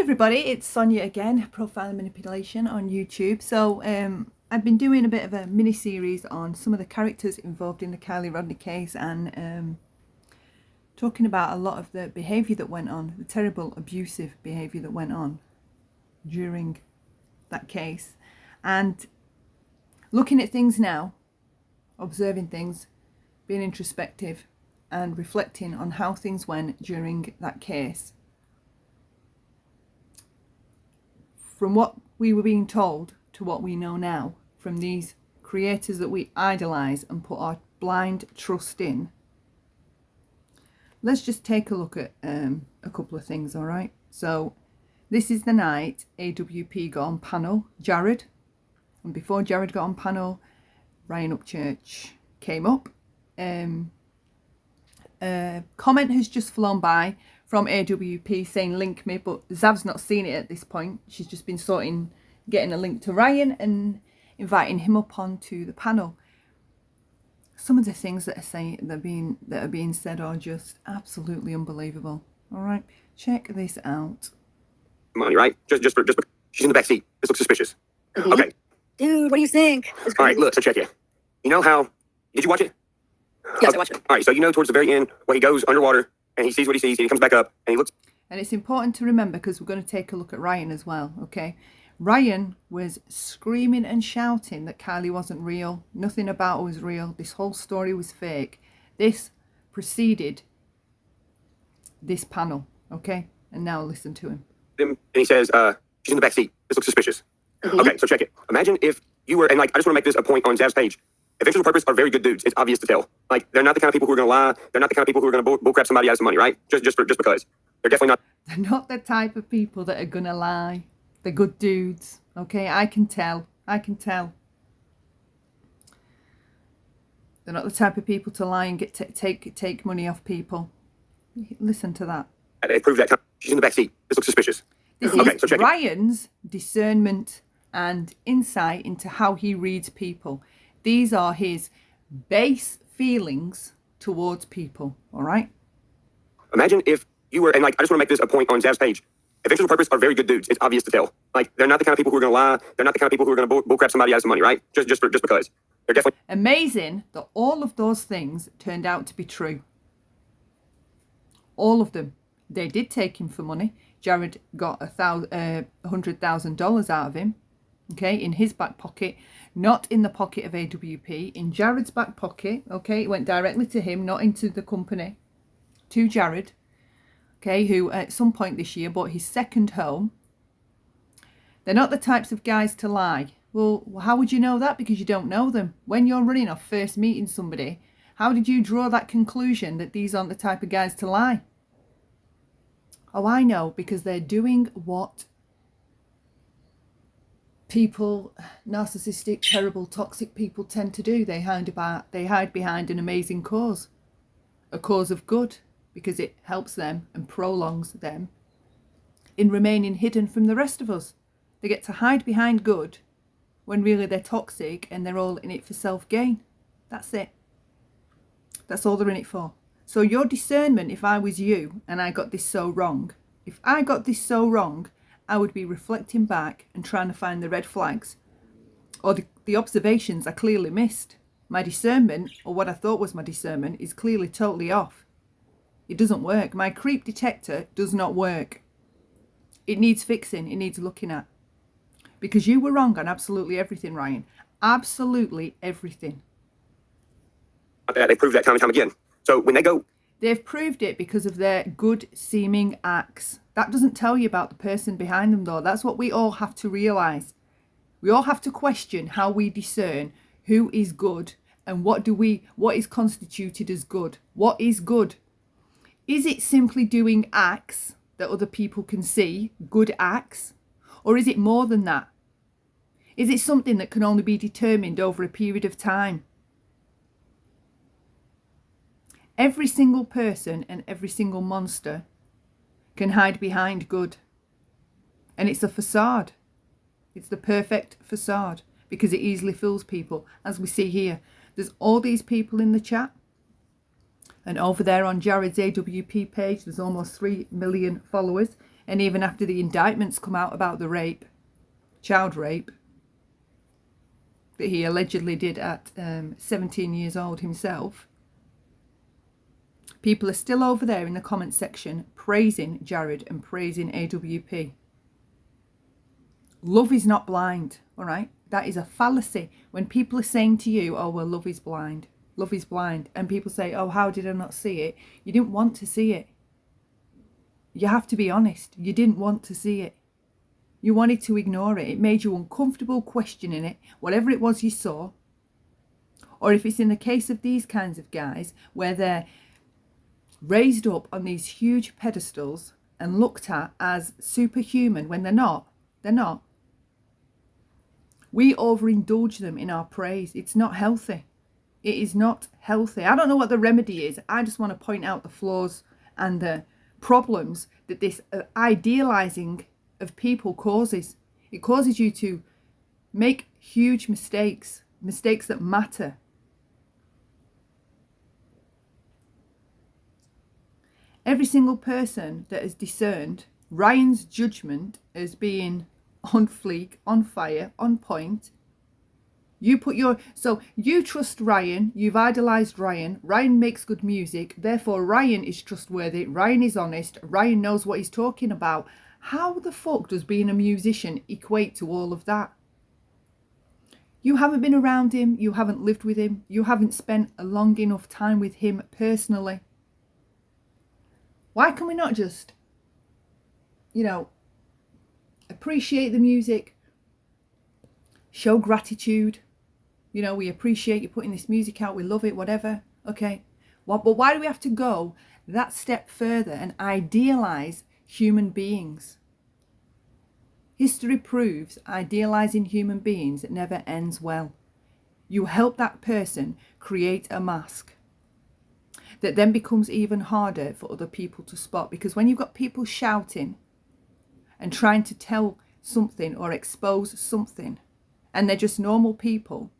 everybody, it's Sonia again, Profile Manipulation on YouTube. So I've been doing a bit of a mini series on some of the characters involved in the Kylie Rodney case and talking about a lot of the behaviour that went on, the terrible abusive behaviour that went on during that case, and looking at things now, observing things, being introspective and reflecting on how things went during that case. From what we were being told to what we know now, from these creators that we idolise and put our blind trust in, let's just take a look at a couple of things, all right? So this is the night AWP got on panel, Jared. And before Jared got on panel, Ryan Upchurch came up. Comment has just flown by from AWP saying link me, but Zav's not seen it at this point. She's just been getting a link to Ryan and inviting him up onto the panel. Some of the things that are being said are just absolutely unbelievable. All right, check this out. Money, right? Just she's in the back seat. This looks suspicious. Mm-hmm. Okay. Dude, what do you think? All right, look, so check it. You know how? Did you watch it? Yes, I watched it. All right, so you know towards the very end when he goes underwater and he sees what he sees, and he comes back up and he looks. And it's important to remember, because we're going to take a look at Ryan as well, okay? Ryan was screaming and shouting that Kylie wasn't real. Nothing about her was real. This whole story was fake. This preceded this panel, okay? And now listen to him. And he says, she's in the back seat. This looks suspicious. Mm-hmm. Okay, so check it. Imagine if you were, and like, I just want to make this a point on Zav's page. Eventual Purpose are very good dudes. It's obvious to tell. Like, they're not the kind of people who are going to lie. They're not the kind of people who are going to bullcrap somebody out of some money, right? Just because. They're definitely not. They're not the type of people that are going to lie. They're good dudes, okay? I can tell. They're not the type of people to lie and take money off people. Listen to that. They proved that time. She's in the back seat. This looks suspicious. This Okay, is so check it. Ryan's discernment and insight into how he reads people. These are his base feelings towards people, all right? Imagine if you were, and like, I just want to make this a point on Zav's page. Eventual Purpose are very good dudes. It's obvious to tell. Like, they're not the kind of people who are going to lie. They're not the kind of people who are going to bullcrap somebody out of some money, right? Just because. They're definitely. Amazing that all of those things turned out to be true. All of them. They did take him for money. Jared got $100,000 out of him, okay, in his back pocket, not in the pocket of AWP, in Jared's back pocket, okay, it went directly to him, not into the company, to Jared, okay, who at some point this year bought his second home. They're not the types of guys to lie. Well, how would you know that? Because you don't know them. When you're running off first meeting somebody, how did you draw that conclusion that these aren't the type of guys to lie? Oh, I know, because they're doing what people, narcissistic, terrible, toxic people tend to do. They hide behind an amazing cause, a cause of good, because it helps them and prolongs them in remaining hidden from the rest of us. They get to hide behind good when really they're toxic and they're all in it for self-gain. That's it. That's all they're in it for. So your discernment, if I was you and I got this so wrong, I would be reflecting back and trying to find the red flags or the observations I clearly missed. My discernment, or what I thought was my discernment, is clearly totally off. It doesn't work. My creep detector does not work. It needs fixing. It needs looking at. Because you were wrong on absolutely everything, Ryan. Absolutely everything. They proved that time and time again. So when they go. They've proved it because of their good seeming acts. That doesn't tell you about the person behind them, though. That's what we all have to realise. We all have to question how we discern who is good and what is constituted as good. What is good? Is it simply doing acts that other people can see, good acts? Or is it more than that? Is it something that can only be determined over a period of time? Every single person and every single monster can hide behind good. And it's a facade. It's the perfect facade because it easily fools people. As we see here, there's all these people in the chat. And over there on Jared's AWP page, there's almost 3 million followers. And even after the indictments come out about the rape, child rape, that he allegedly did at 17 years old himself, people are still over there in the comment section praising Jared and praising AWP. Love is not blind, all right? That is a fallacy. When people are saying to you, oh, well, love is blind. Love is blind. And people say, oh, how did I not see it? You didn't want to see it. You have to be honest. You didn't want to see it. You wanted to ignore it. It made you uncomfortable questioning it, whatever it was you saw. Or if it's in the case of these kinds of guys where they're raised up on these huge pedestals and looked at as superhuman when they're not. They're not. We overindulge them in our praise. It's not healthy. It is not healthy. I don't know what the remedy is. I just want to point out the flaws and the problems that this idealizing of people causes. It causes you to make huge mistakes, mistakes that matter. Every single person that has discerned Ryan's judgment as being on fleek, on fire, on point, you trust Ryan, you've idolized Ryan, Ryan makes good music, therefore Ryan is trustworthy, Ryan is honest, Ryan knows what he's talking about. How the fuck does being a musician equate to all of that? You haven't been around him, you haven't lived with him, you haven't spent a long enough time with him personally. Why can we not just, appreciate the music, show gratitude? We appreciate you putting this music out, we love it, whatever. Okay. But why do we have to go that step further and idealize human beings? History proves idealizing human beings never ends well. You help that person create a mask that then becomes even harder for other people to spot, because when you've got people shouting and trying to tell something or expose something, and they're just normal people,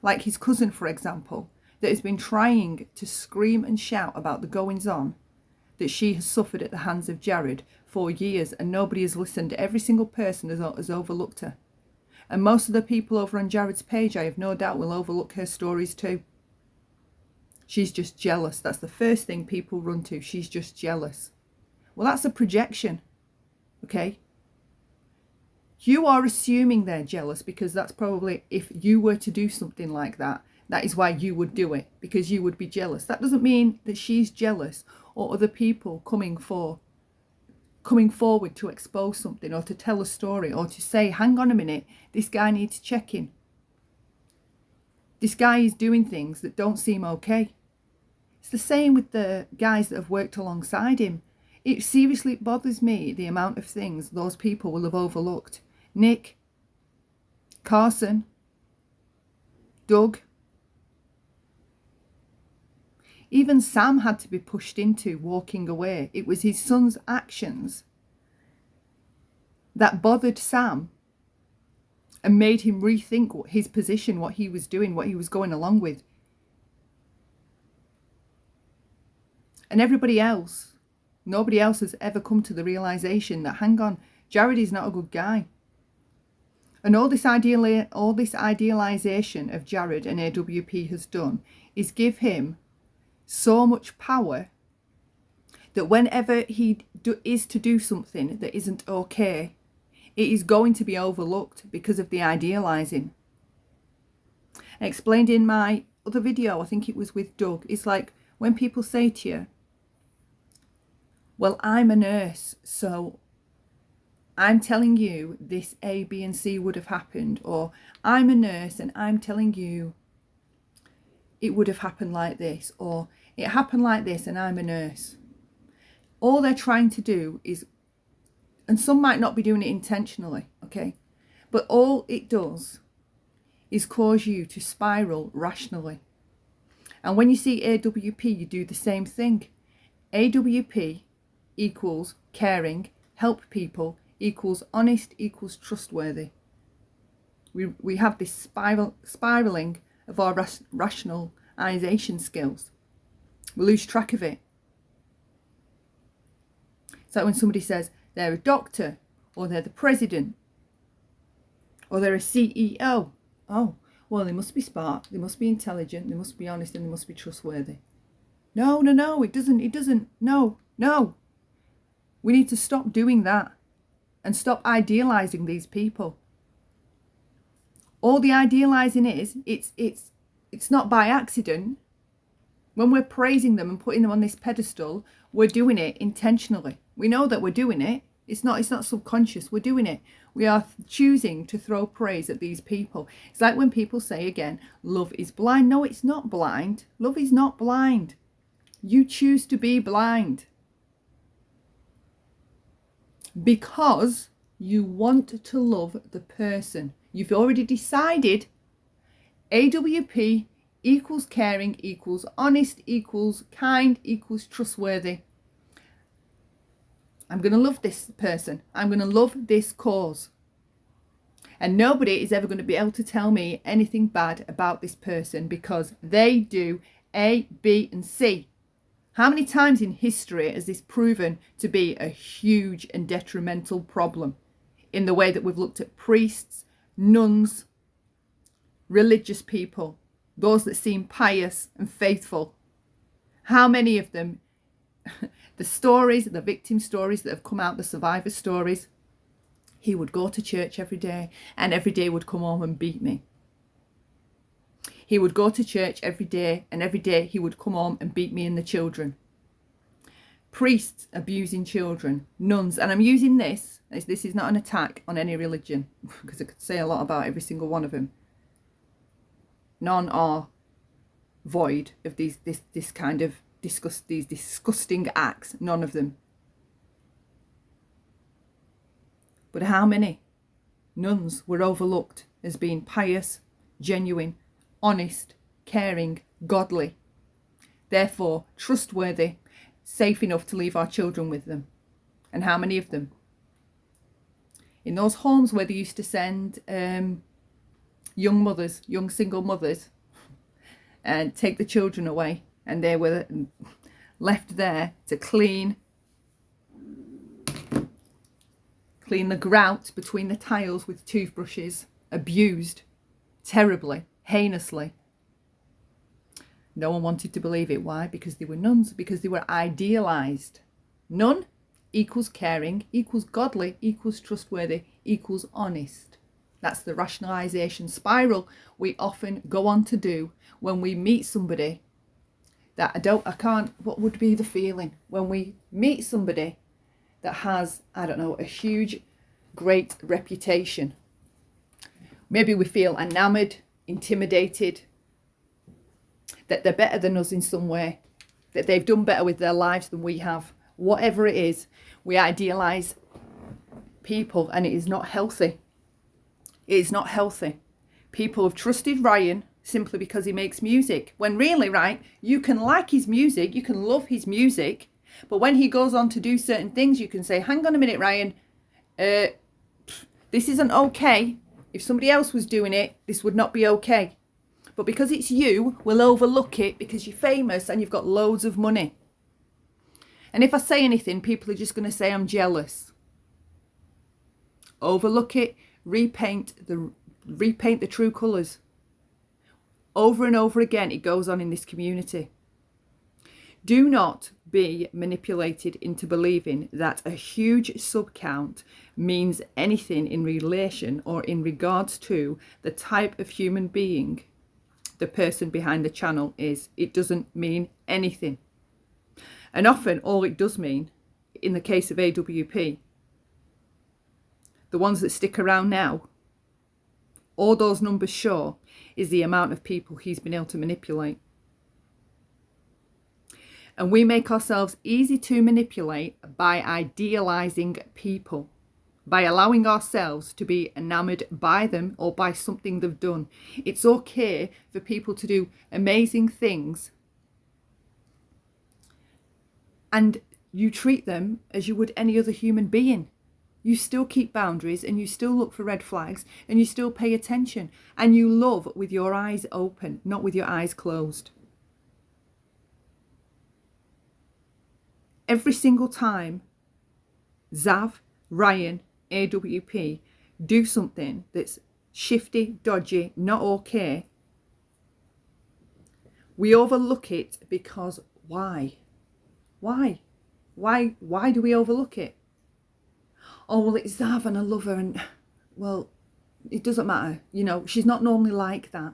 like his cousin, for example, that has been trying to scream and shout about the goings-on that she has suffered at the hands of Jared for years, and nobody has listened. Every single person has overlooked her. And most of the people over on Jared's page, I have no doubt, will overlook her stories too. She's just jealous. That's the first thing people run to. She's just jealous. Well, that's a projection, okay? You are assuming they're jealous because that's probably, if you were to do something like that, that is why you would do it, because you would be jealous. That doesn't mean that she's jealous or other people coming forward to expose something or to tell a story or to say, hang on a minute, this guy needs checking. This guy is doing things that don't seem okay. It's the same with the guys that have worked alongside him. It seriously bothers me the amount of things those people will have overlooked. Nick, Carson, Doug. Even Sam had to be pushed into walking away. It was his son's actions that bothered Sam and made him rethink his position, what he was doing, what he was going along with. And everybody else, nobody else has ever come to the realization that, hang on, Jared is not a good guy. And all this idealization of Jared and AWP has done is give him so much power that whenever he is to do something that isn't okay, it is going to be overlooked because of the idealizing. I explained in my other video, I think it was with Doug, it's like when people say to you, well, I'm a nurse, so I'm telling you this A, B, and C would have happened, or I'm a nurse and I'm telling you it would have happened like this, or it happened like this and I'm a nurse. All they're trying to do is, and some might not be doing it intentionally, okay, but all it does is cause you to spiral rationally. And when you see AWP, you do the same thing. AWP equals caring, help people, equals honest, equals trustworthy. We have this spiraling of our rationalization skills. We lose track of it. It's like when somebody says, they're a doctor, or they're the president, or they're a CEO. Oh, well, they must be smart, they must be intelligent, they must be honest, and they must be trustworthy. No, it doesn't, no. We need to stop doing that and stop idealizing these people. All the idealizing is, it's not by accident. When we're praising them and putting them on this pedestal, we're doing it intentionally. We know that we're doing it. It's not subconscious. We're doing it. We are choosing to throw praise at these people. It's like when people say again, love is blind. No, it's not blind. Love is not blind. You choose to be blind because you want to love the person. You've already decided AWP equals caring, equals honest, equals kind, equals trustworthy. I'm going to love this person. I'm going to love this cause. And nobody is ever going to be able to tell me anything bad about this person because they do A, B, and C. How many times in history has this proven to be a huge and detrimental problem in the way that we've looked at priests, nuns, religious people, those that seem pious and faithful? How many of them, the stories, the victim stories that have come out, the survivor stories, he would go to church every day and every day would come home and beat me. He would go to church every day and every day he would come home and beat me and the children. Priests abusing children, nuns, and I'm using this is not an attack on any religion because I could say a lot about every single one of them. None are void of these disgusting acts. None of them. But how many nuns were overlooked as being pious, genuine, honest, caring, godly, therefore trustworthy, safe enough to leave our children with them? And how many of them? In those homes where they used to send young single mothers, and take the children away, and they were left there to clean the grout between the tiles with toothbrushes, abused terribly, heinously. No one wanted to believe it. Why? Because they were nuns, because they were idealized. Nun equals caring, equals godly, equals trustworthy, equals honest. That's the rationalization spiral we often go on to do when we meet somebody that what would be the feeling when we meet somebody that has, a huge, great reputation. Maybe we feel enamored, intimidated, that they're better than us in some way, that they've done better with their lives than we have. Whatever it is, we idealize people and it is not healthy. It is not healthy. People have trusted Ryan simply because he makes music. When really, right, you can like his music, you can love his music, but when he goes on to do certain things, you can say, hang on a minute, Ryan, this isn't okay. If somebody else was doing it, this would not be okay. But because it's you, we'll overlook it because you're famous and you've got loads of money. And if I say anything, people are just going to say I'm jealous. Overlook it, repaint the true colours. Over and over again, it goes on in this community. Do not be manipulated into believing that a huge sub count means anything in relation or in regards to the type of human being the person behind the channel is. It doesn't mean anything. And often all it does mean, in the case of AWP, the ones that stick around now, all those numbers show is the amount of people he's been able to manipulate. And we make ourselves easy to manipulate by idealizing people, by allowing ourselves to be enamored by them or by something they've done. It's okay for people to do amazing things and you treat them as you would any other human being. You still keep boundaries and you still look for red flags and you still pay attention and you love with your eyes open, not with your eyes closed. Every single time Zav, Ryan, AWP do something that's shifty, dodgy, not okay, we overlook it because why? Why do we overlook it? Oh, well, it's Zav and I love her, and well, it doesn't matter. You know, she's not normally like that.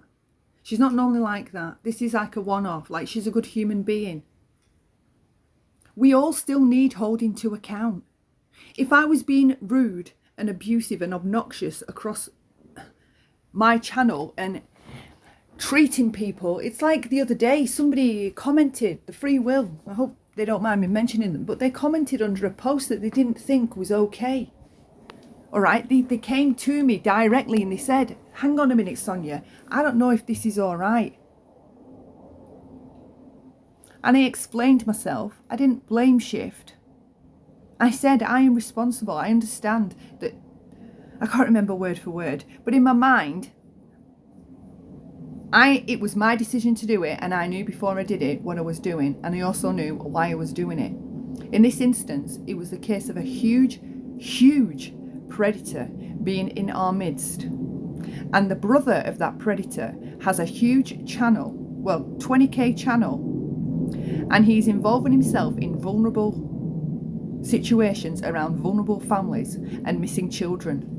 She's not normally like that. This is like a one-off. Like, she's a good human being. We all still need holding to account. If I was being rude and abusive and obnoxious across my channel and treating people, it's like the other day somebody commented, the free will, I hope they don't mind me mentioning them, but they commented under a post that they didn't think was okay. All right, they came to me directly and they said, hang on a minute, Sonia, I don't know if this is all right. And I explained myself. I didn't blame shift. I said, I am responsible. I understand that. I can't remember word for word, but in my mind, it was my decision to do it, and I knew before I did it what I was doing, and I also knew why I was doing it. In this instance, it was the case of a huge predator being in our midst. And the brother of that predator has a huge channel, well, 20k channel, and he's involving himself in vulnerable situations around vulnerable families and missing children.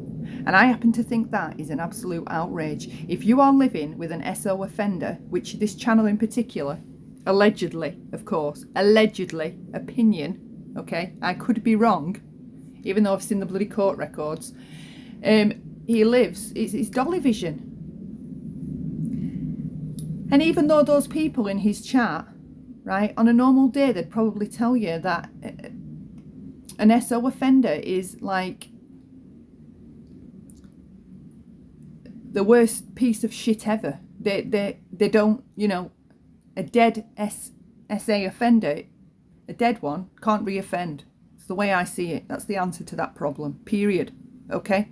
And I happen to think that is an absolute outrage. If you are living with an SO offender, which this channel in particular, allegedly, of course, allegedly, opinion, okay, I could be wrong, even though I've seen the bloody court records, he lives, it's Dolly Vision. And even though those people in his chat, right, on a normal day, they'd probably tell you that an SO offender is like the worst piece of shit ever. They don't, you know, a dead SA offender, a dead one, can't re-offend. It's the way I see it. That's the answer to that problem, period. Okay?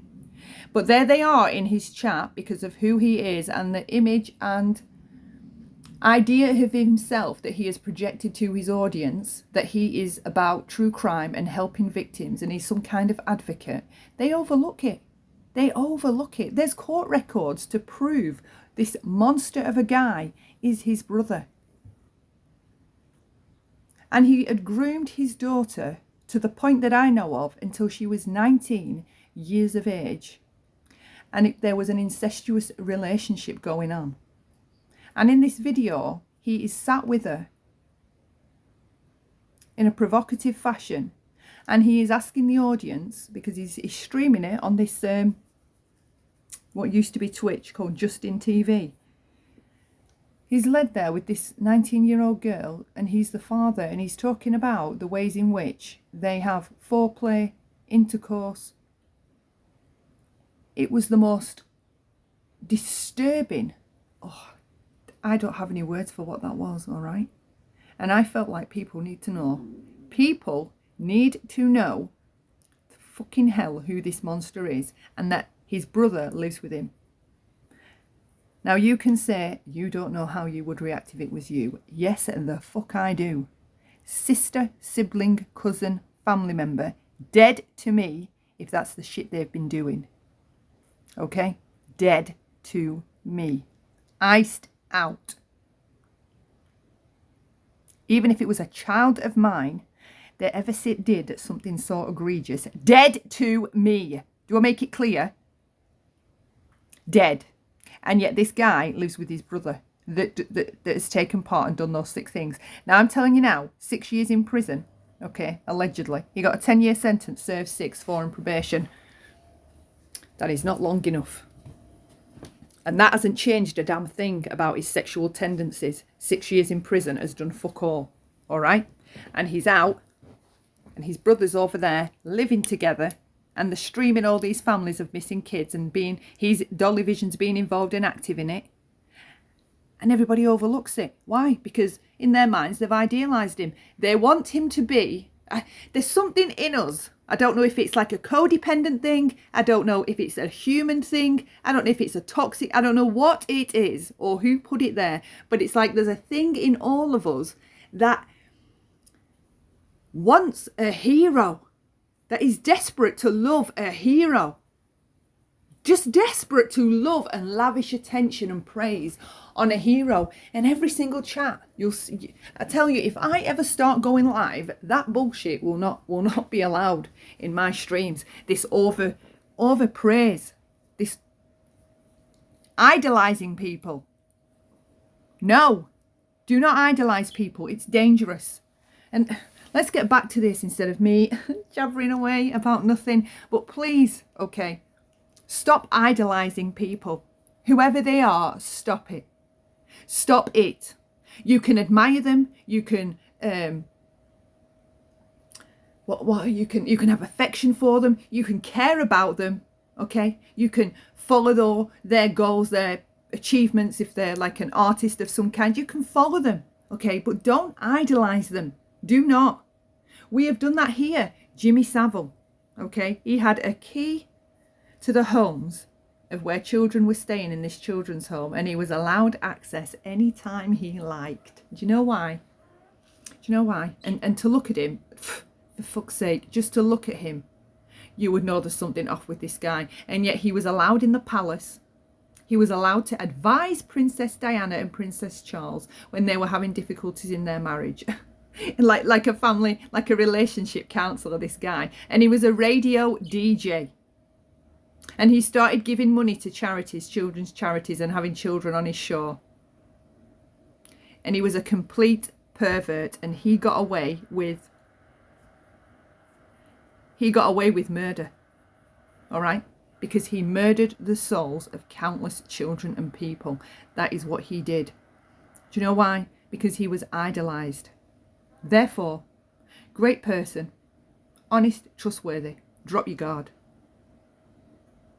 But there they are in his chat because of who he is and the image and idea of himself that he has projected to his audience, that he is about true crime and helping victims and he's some kind of advocate. They overlook it. They overlook it. There's court records to prove this monster of a guy is his brother. And he had groomed his daughter to the point that I know of until she was 19 years of age. And there was an incestuous relationship going on. And in this video, he is sat with her in a provocative fashion. And he is asking the audience, because he's streaming it on this, what used to be Twitch, called Justin TV. He's led there with this 19-year-old girl, and he's the father, and he's talking about the ways in which they have foreplay, intercourse. It was the most disturbing. Oh, I don't have any words for what that was, all right? And I felt like people need to know. People need to know the fucking hell who this monster is and that his brother lives with him. Now you can say you don't know how you would react if it was you. Yes, the fuck I do. Sister, sibling, cousin, family member, dead to me if that's the shit they've been doing. Okay? Dead to me. Iced out. Even if it was a child of mine that ever did something so egregious, dead to me. Do I make it clear? Dead. And yet this guy lives with his brother that has taken part and done those 6 things. Now I'm telling you now, 6 years in prison, okay, allegedly. He got a 10-year sentence, served 6, 4 on probation. That is not long enough. And that hasn't changed a damn thing about his sexual tendencies. 6 years in prison has done fuck all right? And he's out, and his brother's over there living together, and they're streaming all these families of missing kids and Dolly Vision's being involved and active in it. And everybody overlooks it. Why? Because in their minds, they've idealised him. They want him to be... there's something in us. I don't know if it's like a codependent thing. I don't know if it's a human thing. I don't know if it's a toxic... I don't know what it is or who put it there. But it's like there's a thing in all of us that wants a hero. that is desperate to love a hero. Just desperate to love and lavish attention and praise on a hero. And every single chat, you'll see, I tell you, if I ever start going live, that bullshit will not be allowed in my streams. This over praise, this idolizing people. No, do not idolize people. It's dangerous. And let's get back to this instead of me jabbering away about nothing. But please, okay, stop idolizing people. Whoever they are, stop it. Stop it. You can admire them. You can you can have affection for them. You can care about them. Okay, you can follow their goals, their achievements. If they're like an artist of some kind, you can follow them. Okay, but don't idolize them. Do not. We have done that here. Jimmy Savile. Okay, he had a key to the homes of where children were staying in this children's home, and he was allowed access anytime he liked. Do you know why? Do you know why? And to look at him, for fuck's sake, just to look at him, you would know there's something off with this guy. And yet he was allowed in the palace. He was allowed to advise Princess Diana and Princess Charles when they were having difficulties in their marriage. like a family, like a relationship counsellor, this guy. And he was a radio DJ. And he started giving money to charities, children's charities, and having children on his show. And he was a complete pervert, and he got away with murder. All right? Because he murdered the souls of countless children and people. That is what he did. Do you know why? Because he was idolized. Therefore, great person, honest, trustworthy, drop your guard.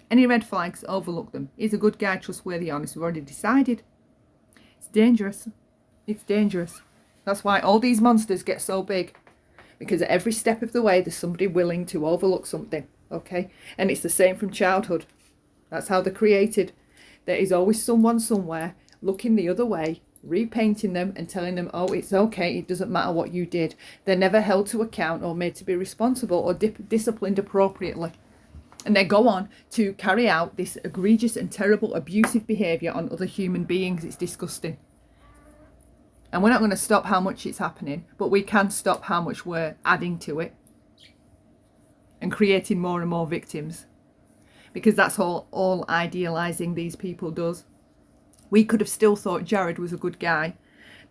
Any red flags, overlook them. He's a good guy, trustworthy, honest. We've already decided. It's dangerous. It's dangerous. That's why all these monsters get so big. Because at every step of the way, there's somebody willing to overlook something. Okay? And it's the same from childhood. That's how they're created. There is always someone somewhere looking the other way, repainting them and telling them, oh, it's okay, it doesn't matter what you did. They're never held to account or made to be responsible or disciplined appropriately. And they go on to carry out this egregious and terrible abusive behaviour on other human beings. It's disgusting. And we're not going to stop how much it's happening, but we can stop how much we're adding to it and creating more and more victims. Because that's all idealising these people does. We could have still thought Jared was a good guy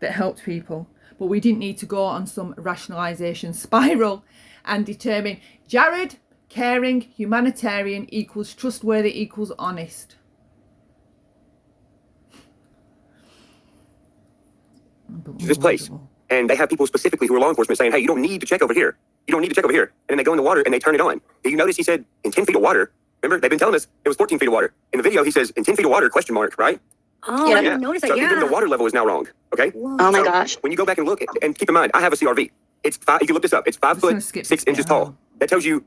that helped people, but we didn't need to go on some rationalisation spiral and determine Jared, caring, humanitarian equals trustworthy equals honest. To this place. And they have people specifically who are law enforcement saying, hey, you don't need to check over here. You don't need to check over here. And then they go in the water and they turn it on. Did you notice he said in 10 feet of water? Remember, they've been telling us it was 14 feet of water. In the video, he says in 10 feet of water, question mark, right? Oh, I didn't notice that. So even the water level is now wrong. Okay. Whoa. Oh my gosh. When you go back and look, and keep in mind, I have a CRV. It's 5. You can look this up. It's 5 foot 6 inches tall. That tells you.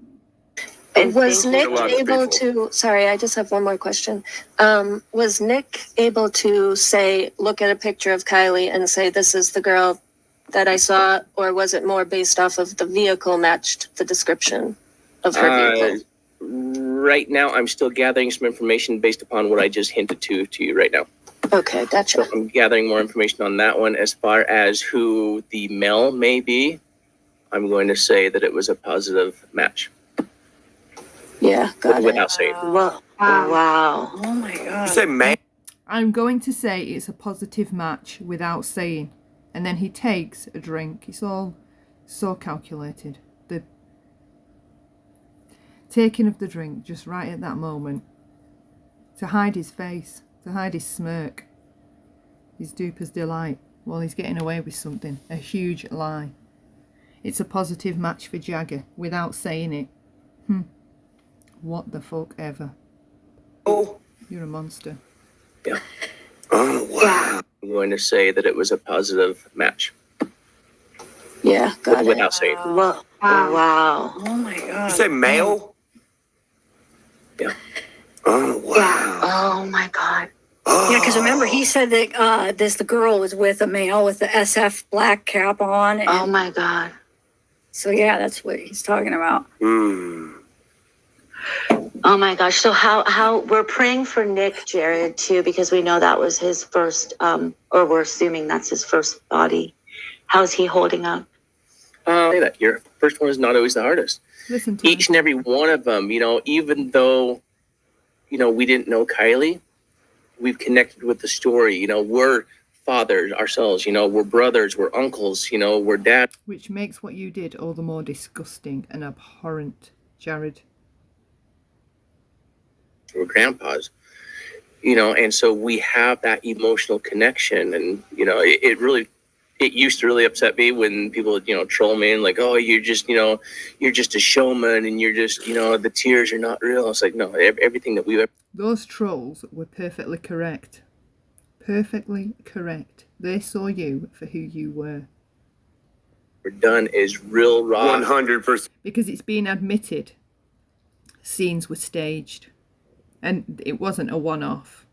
Was Nick a lot of able people. to, sorry, I just have one more question. Was Nick able to say, look at a picture of Kylie and say, this is the girl that I saw, or was it more based off of the vehicle matched the description of her vehicle? Right now, I'm still gathering some information based upon what I just hinted to you right now. Okay, gotcha. So I'm gathering more information on that one. As far as who the male may be, I'm going to say that it was a positive match. Yeah, got it. Without saying. Wow. Wow. Oh my God. You say man. I'm going to say it's a positive match without saying. And then he takes a drink. It's all so calculated. The taking of the drink just right at that moment to hide his face, to hide his smirk, his duper's delight while he's getting away with something, a huge lie. It's a positive match for Jagger without saying it. What the fuck ever. Oh. You're a monster. Yeah. Oh, wow. I'm going to say that it was a positive match. Yeah, got it. Without saying. Wow. Wow. Oh my God. You say male? Yeah. Oh, wow. Oh my God. Oh. Yeah, because remember, he said that the girl was with a male with the SF black cap on. And Oh my God. So yeah, that's what he's talking about. Oh my gosh. So how we're praying for Nick, Jared, too, because we know that was his first, or we're assuming that's his first body. How's he holding up? Say that your first one is not always the hardest. Listen to Each and every one of them, even though, we didn't know Kylie, we've connected with the story. We're fathers ourselves, we're brothers, we're uncles, we're dads. which makes what you did all the more disgusting and abhorrent, Jared. We're grandpas, and so we have that emotional connection. And, it used to really upset me when people would, troll me and like, oh, you're just a showman and you're just, the tears are not real. It's like, no, everything that we've ever. Those trolls were perfectly correct. Perfectly correct. They saw you for who you were. Done is real raw. 100%. Because it's been admitted, scenes were staged. And it wasn't a one-off.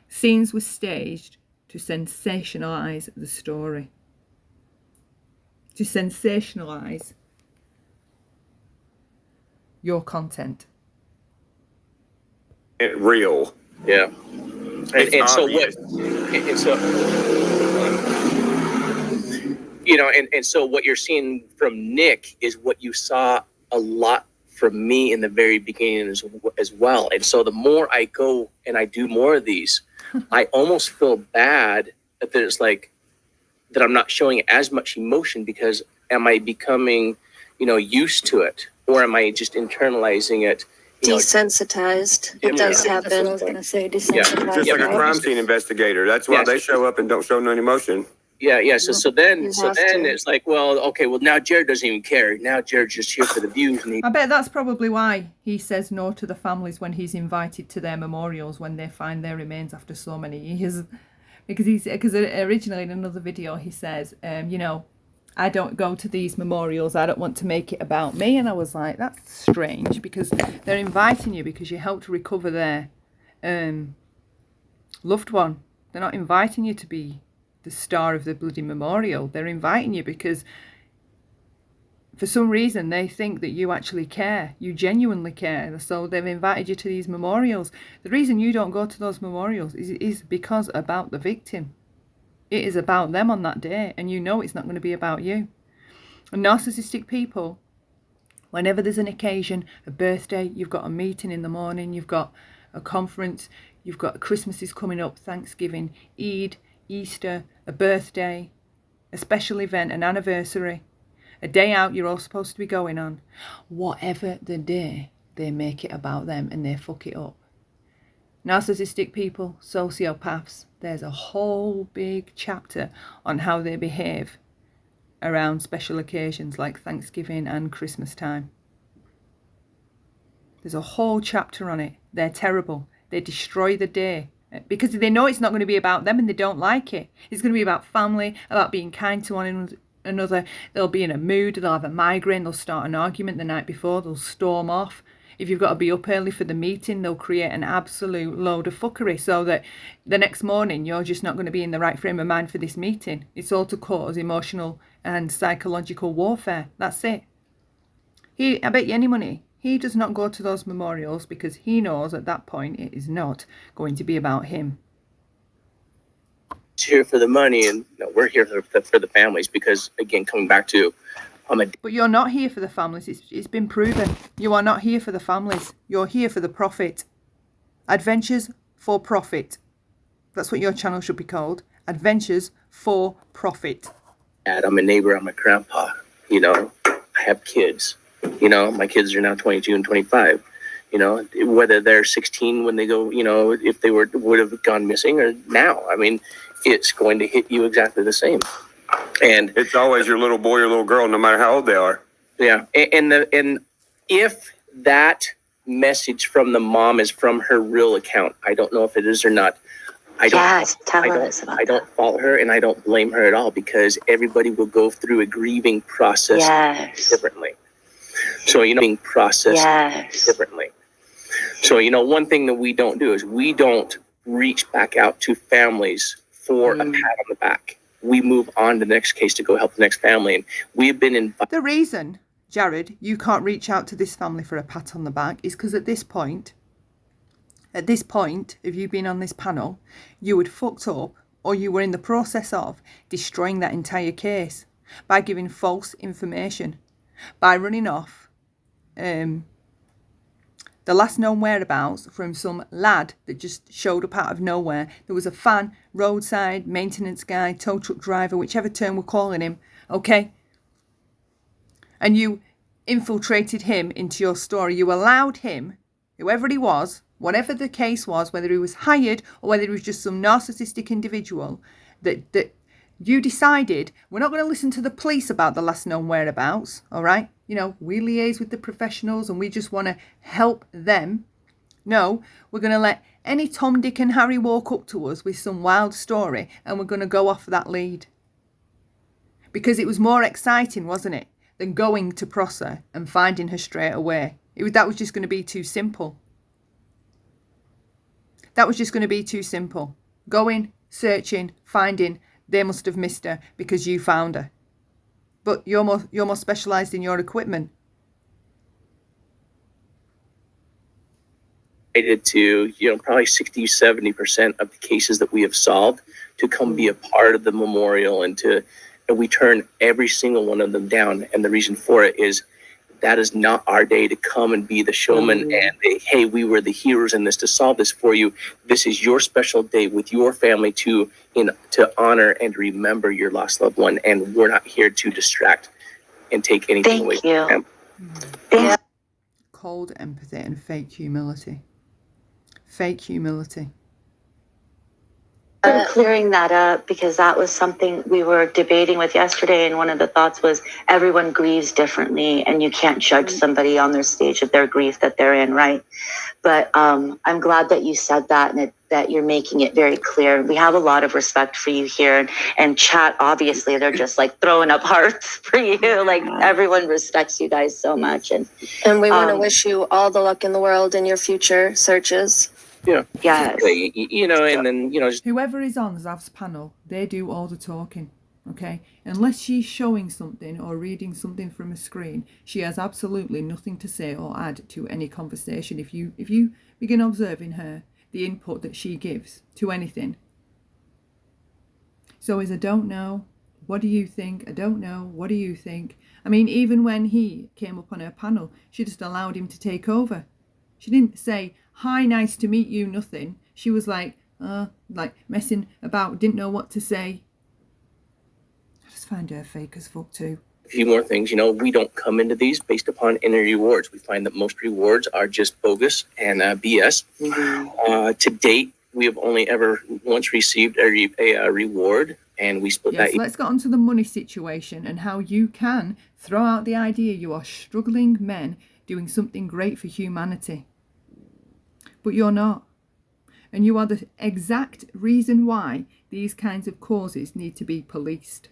Scenes were staged to sensationalise the story. To sensationalise your content. Real. Yeah. And so what? obvious. And so, and so what you're seeing from Nick is what you saw a lot from me in the very beginning as well. And so the more I go and I do more of these, I almost feel bad that it's like that I'm not showing as much emotion, because am I becoming, used to it, or am I just internalizing it? Desensitized. It does That's what I happen. was gonna say. Just Desensitized. like a right? crime scene investigator. That's why Yes. they show up and don't show no emotion. Yeah. So then You have to. it's like, well, okay, well now Jared doesn't even care. Now Jared's just here for the views. And I bet that's probably why he says no to the families when he's invited to their memorials when they find their remains after so many years. Because originally in another video he says, I don't go to these memorials. I don't want to make it about me. And I was like, that's strange, because they're inviting you because you helped recover their loved one. They're not inviting you to be the star of the bloody memorial. They're inviting you because for some reason they think that you actually care. You genuinely care. So they've invited you to these memorials. The reason you don't go to those memorials is because about the victim. It is about them on that day, and it's not going to be about you. And narcissistic people, whenever there's an occasion, a birthday, you've got a meeting in the morning, you've got a conference, you've got Christmas is coming up, Thanksgiving, Eid, Easter, a birthday, a special event, an anniversary, a day out you're all supposed to be going on. Whatever the day, they make it about them and they fuck it up. Narcissistic people, sociopaths, there's a whole big chapter on how they behave around special occasions like Thanksgiving and Christmas time. There's a whole chapter on it. They're terrible. They destroy the day because they know it's not going to be about them and they don't like it. It's going to be about family, about being kind to one another. They'll be in a mood, they'll have a migraine, they'll start an argument the night before, they'll storm off. If you've got to be up early for the meeting, they'll create an absolute load of fuckery so that the next morning you're just not going to be in the right frame of mind for this meeting. It's all to cause emotional and psychological warfare. That's it. I bet you any money, he does not go to those memorials because he knows at that point it is not going to be about him. here for the money, and we're here for the families, because again, coming back to But you're not here for the families. It's been proven. You are not here for the families. You're here for the profit. Adventures for profit. That's what your channel should be called. Adventures for profit. I'm a neighbor, I'm a grandpa, I have kids, my kids are now 22 and 25, whether they're 16 when they go, if they would have gone missing, or now, it's going to hit you exactly the same. And It's always your little boy or little girl, no matter how old they are. yeah, and if that message from the mom is from her real account, I don't know if it is or not. Tell us about I don't fault her, and I don't blame her at all, because everybody will go through a grieving process differently. So, being processed differently. So, one thing that we don't do is we don't reach back out to families for a pat on the back. we move on to the next case to go help the next family. And we've been in. The reason, Jared, you can't reach out to this family for a pat on the back is because at this point, if you've been on this panel, you had fucked up, or you were in the process of destroying that entire case by giving false information, by running off the last known whereabouts from some lad that just showed up out of nowhere. There was a fan, roadside, maintenance guy, tow truck driver, whichever term we're calling him, okay? And you infiltrated him into your story. You allowed him, whoever he was, whatever the case was, whether he was hired or whether he was just some narcissistic individual, that you decided, we're not going to listen to the police about the last known whereabouts, all right? You know, we liaise with the professionals and we just want to help them. No, we're going to let any Tom, Dick and Harry walk up to us with some wild story and we're going to go off that lead. Because it was more exciting, wasn't it, than going to Prosser and finding her straight away. That was just going to be too simple. That was just going to be too simple. Going, searching, finding, they must have missed her because you found her. But you're more specialised in your equipment. To, probably 60, 70% of the cases that we have solved to come be a part of the memorial, and we turn every single one of them down. And the reason for it is that is not our day to come and be the showman and hey, we were the heroes in this to solve this for you. This is your special day with your family to honor and remember your lost loved one. And we're not here to distract and take anything away from them. Thank you. Cold empathy and fake humility. Fake humility. I'm clearing that up because that was something we were debating with yesterday, and one of the thoughts was everyone grieves differently and you can't judge somebody on their stage of their grief that they're in, right? But I'm glad that you said that and that you're making it very clear. We have a lot of respect for you here, and chat, obviously, they're just like throwing up hearts for you. Like everyone respects you guys so much. And we want to wish you all the luck in the world in your future searches. Yeah. Yes. And then, just whoever is on Zav's panel, they do all the talking, okay? Unless she's showing something or reading something from a screen, she has absolutely nothing to say or add to any conversation. If you begin observing her, the input that she gives to anything. So I don't know, what do you think? I don't know, what do you think? I mean, even when he came up on her panel, she just allowed him to take over. She didn't say, hi, nice to meet you, nothing. She was like messing about, didn't know what to say. I just find her fake as fuck too. a few more things. We don't come into these based upon any rewards. We find that most rewards are just bogus and BS. To date, we have only ever once received a reward, and we split that. Let's get on to the money situation and how you can throw out the idea you are struggling men doing something great for humanity. But you're not. And you are the exact reason why these kinds of causes need to be policed.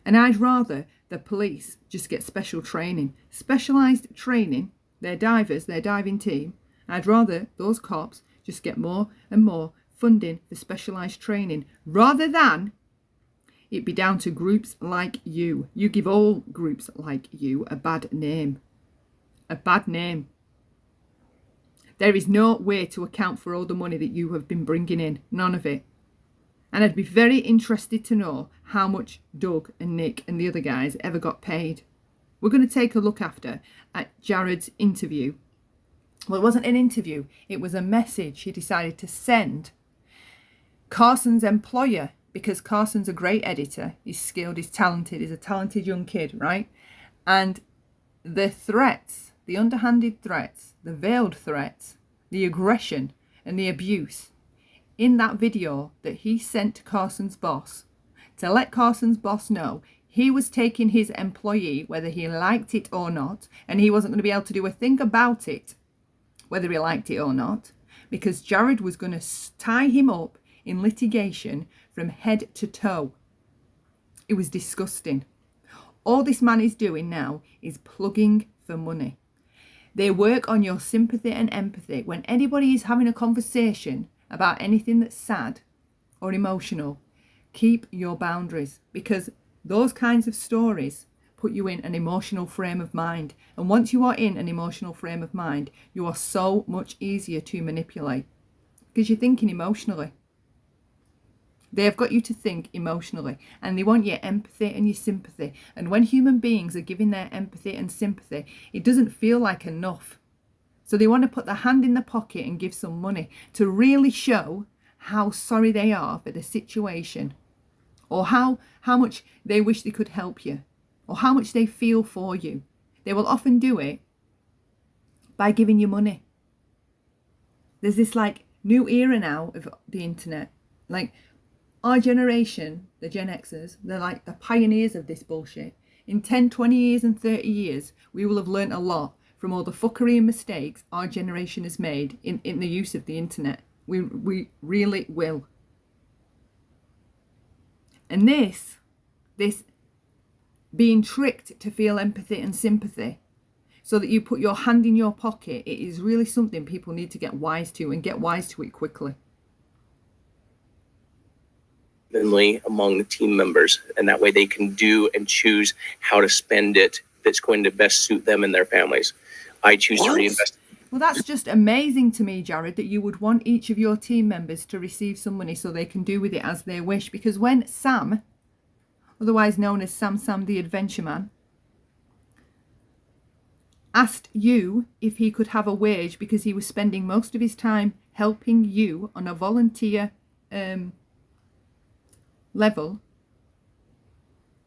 And I'd rather the police just get special training, specialised training, they're divers, their diving team. I'd rather those cops just get more and more funding for specialised training rather than it be down to groups like you. You give all groups like you a bad name. A bad name. There is no way to account for all the money that you have been bringing in. None of it. And I'd be very interested to know how much Doug and Nick and the other guys ever got paid. We're going to take a look after at Jared's interview. Well, it wasn't an interview. It was a message he decided to send Carson's employer, because Carson's a great editor. He's skilled, he's talented, he's a talented young kid, right? And the threats, the underhanded threats, the veiled threats, the aggression and the abuse in that video that he sent to Carson's boss to let Carson's boss know he was taking his employee, whether he liked it or not, and he wasn't going to be able to do a thing about it, whether he liked it or not, because Jared was going to tie him up in litigation from head to toe. It was disgusting. All this man is doing now is plugging for money. They work on your sympathy and empathy. When anybody is having a conversation about anything that's sad or emotional, keep your boundaries, because those kinds of stories put you in an emotional frame of mind. And once you are in an emotional frame of mind, you are so much easier to manipulate because you're thinking emotionally. They've got you to think emotionally, and they want your empathy and your sympathy. And when human beings are giving their empathy and sympathy, it doesn't feel like enough. So they want to put their hand in the pocket and give some money to really show how sorry they are for the situation, or how much they wish they could help you, or how much they feel for you. They will often do it by giving you money. There's this like new era now of the internet. Like our generation, the Gen Xers, they're like the pioneers of this bullshit. In 10, 20 years and 30 years, we will have learnt a lot from all the fuckery and mistakes our generation has made in the use of the internet. We really will. And this being tricked to feel empathy and sympathy so that you put your hand in your pocket, it is really something people need to get wise to, and get wise to it quickly. Among the team members, and that way they can do and choose how to spend it that's going to best suit them and their families. I choose to reinvest. Well, that's just amazing to me, Jared, that you would want each of your team members to receive some money so they can do with it as they wish. Because when Sam, otherwise known as Sam the Adventure Man, asked you if he could have a wage because he was spending most of his time helping you on a volunteer level,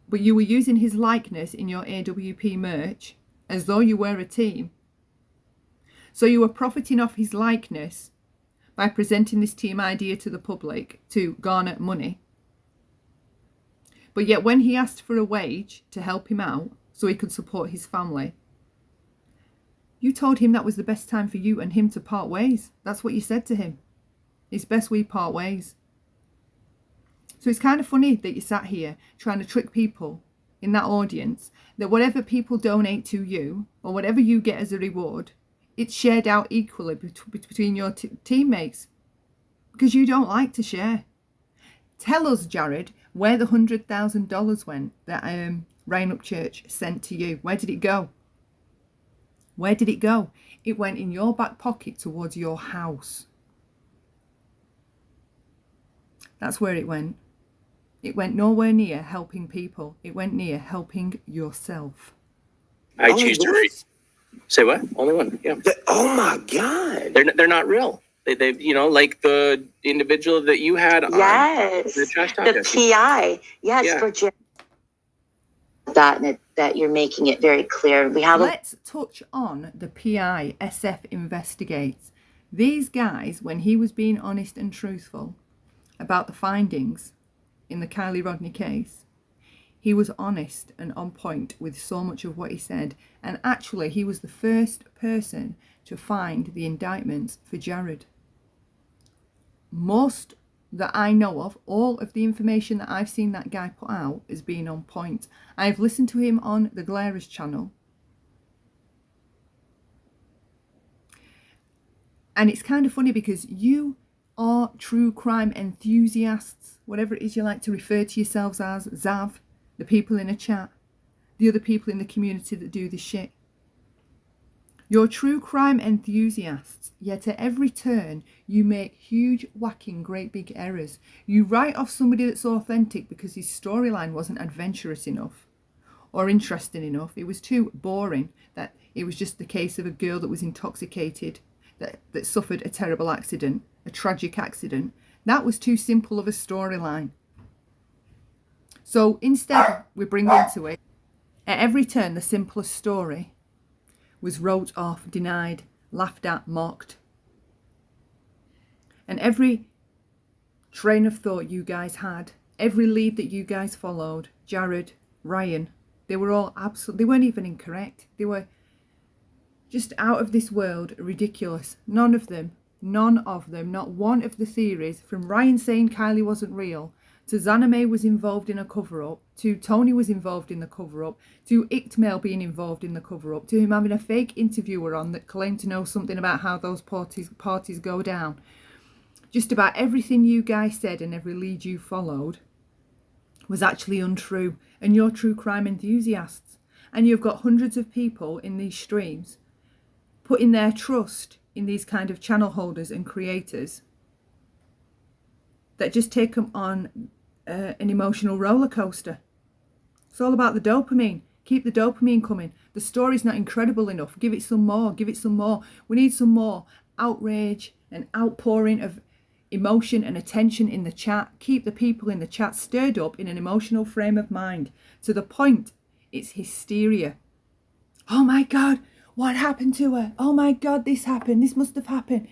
but you were using his likeness in your AWP merch as though you were a team. So you were profiting off his likeness by presenting this team idea to the public to garner money. But yet when he asked for a wage to help him out so he could support his family, you told him that was the best time for you and him to part ways. That's what you said to him. It's best we part ways. So it's kind of funny that you sat here trying to trick people in that audience that whatever people donate to you or whatever you get as a reward, it's shared out equally between your teammates, because you don't like to share. Tell us, Jared, where the $100,000 went that Ryan Upchurch sent to you. Where did it go? Where did it go? It went in your back pocket towards your house. That's where it went. It went nowhere near helping people. It went near helping yourself. I choose to say what? Only one. Yeah. Oh my God. They're not real. They like the individual that you had on the trash talk. The PI. Yes, yeah. For that you're making it very clear. Let's touch on the PI SF investigates. These guys, when he was being honest and truthful about the findings in the Kylie Rodney case, he was honest and on point with so much of what he said. And actually, he was the first person to find the indictments for Jared. Most that I know of, all of the information that I've seen that guy put out is being on point. I've listened to him on the Glares channel. And it's kind of funny because you are true crime enthusiasts, whatever it is you like to refer to yourselves as, Zav, the people in a chat, the other people in the community that do this shit. You're true crime enthusiasts, yet at every turn you make huge, whacking, great big errors. You write off somebody that's authentic because his storyline wasn't adventurous enough or interesting enough. It was too boring, that it was just the case of a girl that was intoxicated, that suffered a terrible accident, a tragic accident. That was too simple of a storyline. So instead, we bring into it, at every turn, the simplest story was wrote off, denied, laughed at, mocked. And every train of thought you guys had, every lead that you guys followed, Jared, Ryan, they were all they weren't even incorrect. They were just out of this world, ridiculous. None of them, not one of the theories, from Ryan saying Kylie wasn't real, to Zana May was involved in a cover-up, to Tony was involved in the cover-up, to Ickmail being involved in the cover-up, to him having a fake interviewer on that claimed to know something about how those parties go down, just about everything you guys said and every lead you followed was actually untrue, and you're true crime enthusiasts, and you've got hundreds of people in these streams putting their trust in these kind of channel holders and creators that just take them on an emotional roller coaster. It's all about the dopamine. Keep the dopamine coming. The story's not incredible enough. Give it some more. Give it some more. We need some more outrage and outpouring of emotion and attention in the chat. Keep the people in the chat stirred up in an emotional frame of mind to the point it's hysteria. Oh my God, what happened to her? Oh my God, this happened. This must have happened.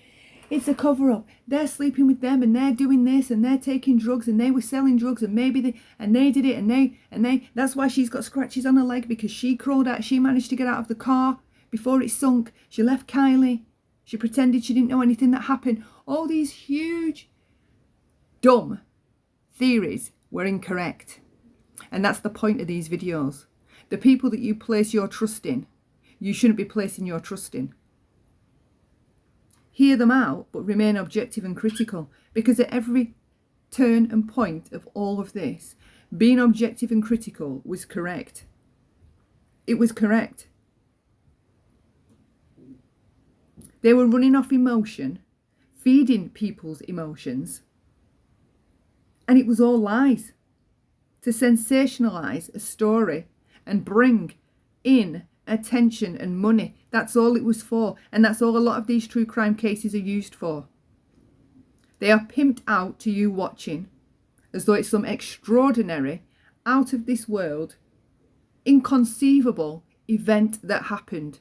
It's a cover-up. They're sleeping with them and they're doing this and they're taking drugs and they were selling drugs and maybe they did it and they that's why she's got scratches on her leg, because she crawled out. She managed to get out of the car before it sunk. She left Kylie. She pretended she didn't know anything that happened. All these huge, dumb theories were incorrect. And that's the point of these videos. The people that you place your trust in, you shouldn't be placing your trust in. Hear them out, but remain objective and critical, because at every turn and point of all of this, being objective and critical was correct. It was correct. They were running off emotion, feeding people's emotions, and it was all lies to sensationalize a story and bring in attention and money. That's all it was for, and that's all a lot of these true crime cases are used for. They are pimped out to you watching as though it's some extraordinary, out of this world, inconceivable event that happened.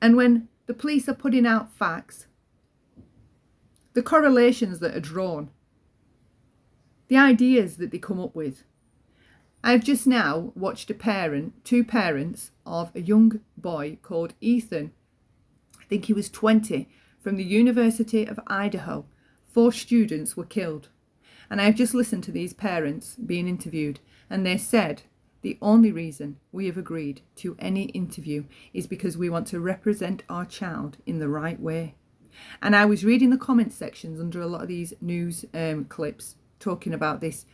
And when the police are putting out facts, the correlations that are drawn, the ideas that they come up with. I've just now watched two parents of a young boy called Ethan. I think he was 20, from the University of Idaho. 4 students were killed. And I've just listened to these parents being interviewed, and they said the only reason we have agreed to any interview is because we want to represent our child in the right way. And I was reading the comment sections under a lot of these news clips talking about this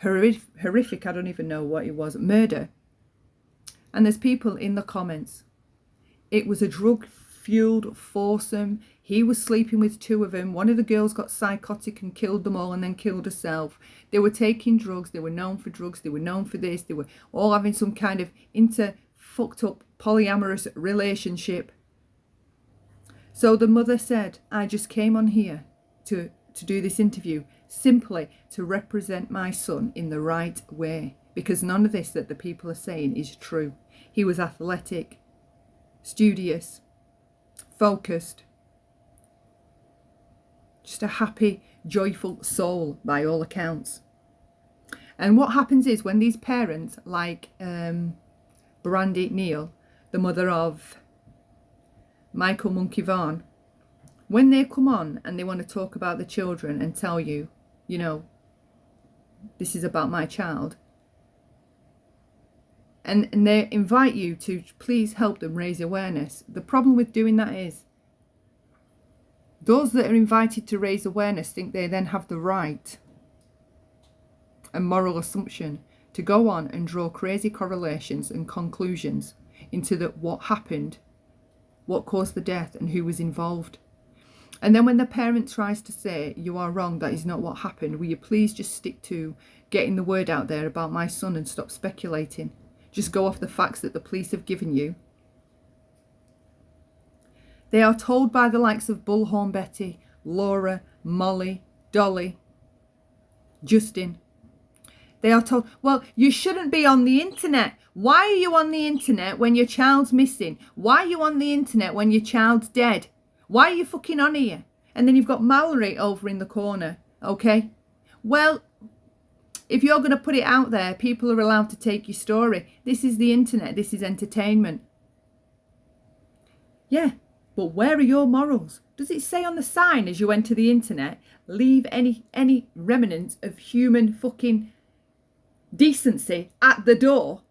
horrific, I don't even know what it was, murder. And there's people in the comments. It was a drug-fueled foursome. He was sleeping with 2 of them. One of the girls got psychotic and killed them all and then killed herself. They were taking drugs. They were known for drugs. They were known for this. They were all having some kind of fucked up polyamorous relationship. So the mother said, I just came on here to do this interview simply to represent my son in the right way, because none of this that the people are saying is true. He was athletic, studious, focused, just a happy, joyful soul by all accounts. And what happens is when these parents, like Brandy Neal, the mother of Michael Monkey Vaughan, when they come on and they want to talk about the children and tell you, you know, this is about my child, and they invite you to please help them raise awareness. The problem with doing that is those that are invited to raise awareness think they then have the right and moral assumption to go on and draw crazy correlations and conclusions into what happened, what caused the death, and who was involved. And then when the parent tries to say, you are wrong, that is not what happened, will you please just stick to getting the word out there about my son and stop speculating? Just go off the facts that the police have given you. They are told by the likes of Bullhorn Betty, Laura, Molly, Dolly, Justin. They are told, well, you shouldn't be on the internet. Why are you on the internet when your child's missing? Why are you on the internet when your child's dead? Why are you fucking on here? And then you've got Mallory over in the corner, okay? Well, if you're going to put it out there, people are allowed to take your story. This is the internet. This is entertainment. Yeah, but where are your morals? Does it say on the sign as you enter the internet, leave any remnants of human fucking decency at the door?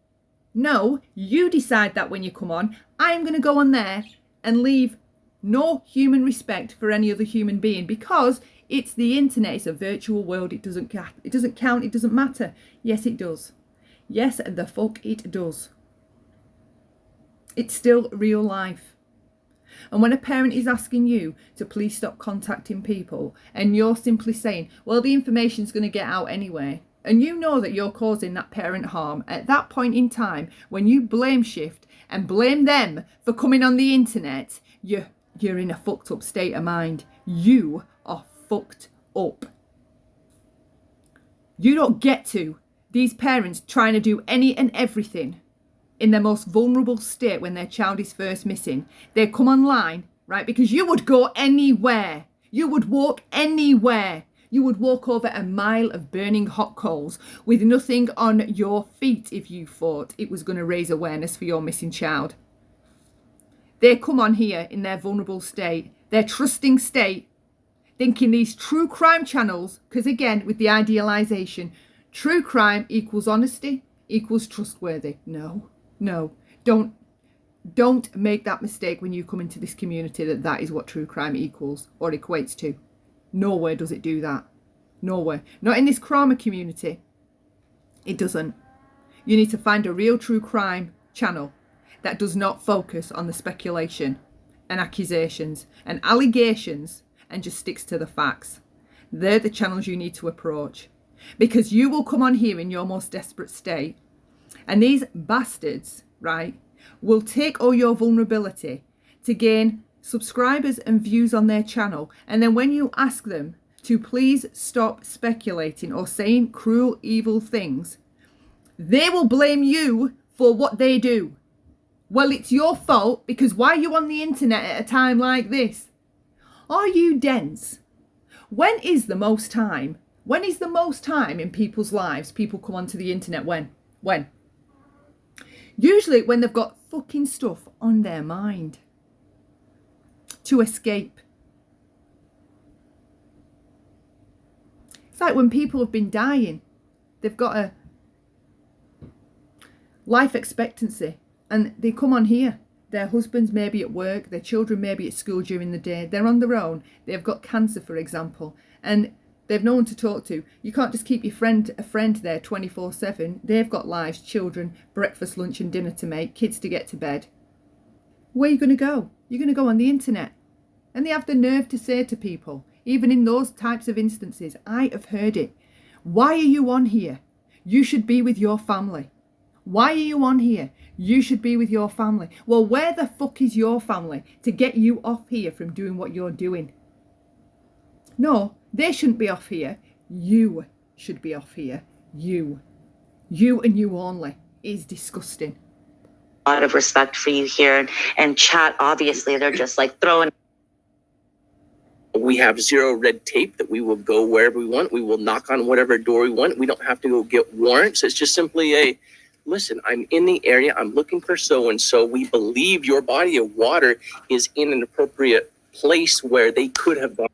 No, you decide that when you come on. I'm going to go on there and leave no human respect for any other human being, because it's the internet. It's a virtual world. It doesn't count. It doesn't matter. Yes, it does. Yes, the fuck it does. It's still real life. And when a parent is asking you to please stop contacting people, and you're simply saying, well, the information's going to get out anyway, and you know that you're causing that parent harm, at that point in time, when you blame shift and blame them for coming on the internet, you're in a fucked up state of mind. You are fucked up. You don't get to. These parents trying to do any and everything in their most vulnerable state when their child is first missing. They come online, right? Because you would go anywhere. You would walk anywhere. You would walk over a mile of burning hot coals with nothing on your feet if you thought it was going to raise awareness for your missing child. They come on here in their vulnerable state, their trusting state, thinking these true crime channels, because again, with the idealization, true crime equals honesty, equals trustworthy. No, don't make that mistake when you come into this community that is what true crime equals or equates to. Nowhere does it do that. Nowhere. Not in this Krama community. It doesn't. You need to find a real true crime channel that does not focus on the speculation and accusations and allegations and just sticks to the facts. They're the channels you need to approach, because you will come on here in your most desperate state, and these bastards, right, will take all your vulnerability to gain subscribers and views on their channel. And then when you ask them to please stop speculating or saying cruel, evil things, they will blame you for what they do. Well, it's your fault, because why are you on the internet at a time like this? Are you dense? When is the most time? When is the most time in people's lives people come onto the internet? When? Usually when they've got fucking stuff on their mind to escape. It's like when people have been dying, they've got a life expectancy, and they come on here. Their husbands may be at work, their children may be at school during the day, they're on their own, they've got cancer, for example, and they've no one to talk to. You can't just keep a friend there 24/7. They've got lives, children, breakfast, lunch and dinner to make, kids to get to bed. Where are you going to go? You're going to go on the internet. And they have the nerve to say to people, even in those types of instances, I have heard it, why are you on here? You should be with your family. Why are you on here? You should be with your family. Well, where the fuck is your family to get you off here from doing what you're doing? No, they shouldn't be off here. You should be off here. You and you only. It is disgusting. A lot of respect for you here, and chat, obviously, they're just like throwing. We have zero red tape that we will go wherever we want. We will knock on whatever door we want. We don't have to go get warrants. It's just simply listen, I'm in the area. I'm looking for so-and-so. We believe your body of water is in an appropriate place where they could have gone.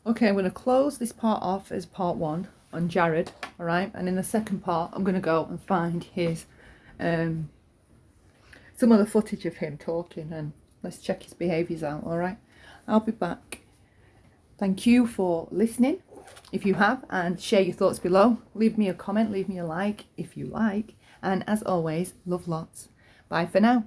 Okay, I'm going to close this part off as part one on Jared, all right? And in the second part, I'm going to go and find his, some of the footage of him talking, and let's check his behaviours out, all right? I'll be back. Thank you for listening, if you have, and share your thoughts below. Leave me a comment, leave me a like if you like. And as always, love lots. Bye for now.